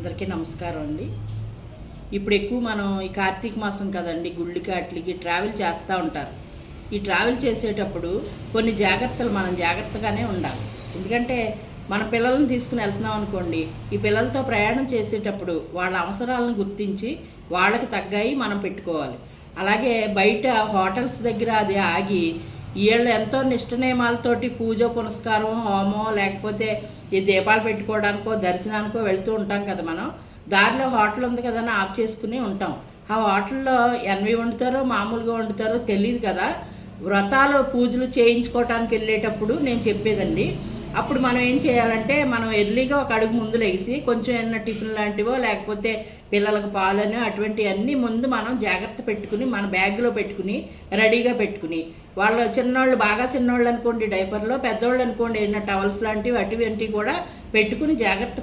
అందరికీ నమస్కారం అండి. ఇప్పుడు ఎక్కువ మనం ఈ కార్తీక మాసం కదండి, గుళ్ళకి అట్లకి ట్రావెల్ చేస్తూ ఉంటారు. ఈ ట్రావెల్ చేసేటప్పుడు కొన్ని జాగ్రత్తలు మనం జాగ్రత్తగానే ఉండాలి. ఎందుకంటే మన పిల్లల్ని తీసుకుని వెళ్తున్నాం అనుకోండి, ఈ పిల్లలతో ప్రయాణం చేసేటప్పుడు వాళ్ళ అవసరాలను గుర్తించి వాళ్ళకి తగ్గాయి మనం పెట్టుకోవాలి. అలాగే బయట హోటల్స్ దగ్గర అది ఆగి వీళ్ళు ఎంతో నిష్ఠ నియమాలతోటి పూజ పునస్కారం హోమం లేకపోతే ఈ దీపాలు పెట్టుకోవడానికో దర్శనానికో వెళ్తూ ఉంటాం కదా. మనం దారిలో హోటల్ ఉంది కదా అని ఆఫ్ చేసుకుని ఉంటాం. ఆ హోటల్లో ఎన్వి వండుతారో మామూలుగా వండుతారో తెలియదు కదా. వ్రతాలు పూజలు చేయించుకోవటానికి వెళ్ళేటప్పుడు నేను చెప్పేదండి, అప్పుడు మనం ఏం చేయాలంటే మనం ఎర్లీగా ఒక అడుగు ముందు లేసి కొంచెం ఏమన్నా టిఫిన్ లాంటివో లేకపోతే పిల్లలకు పాలని అటువంటివన్నీ ముందు మనం జాగ్రత్త పెట్టుకుని మన బ్యాగ్లో పెట్టుకుని రెడీగా పెట్టుకుని, వాళ్ళు చిన్నోళ్ళు బాగా చిన్నోళ్ళు అనుకోండి డైపర్లో, పెద్దోళ్ళు అనుకోండి ఏమన్నా టవల్స్ లాంటివి అటువంటివి కూడా పెట్టుకుని జాగ్రత్త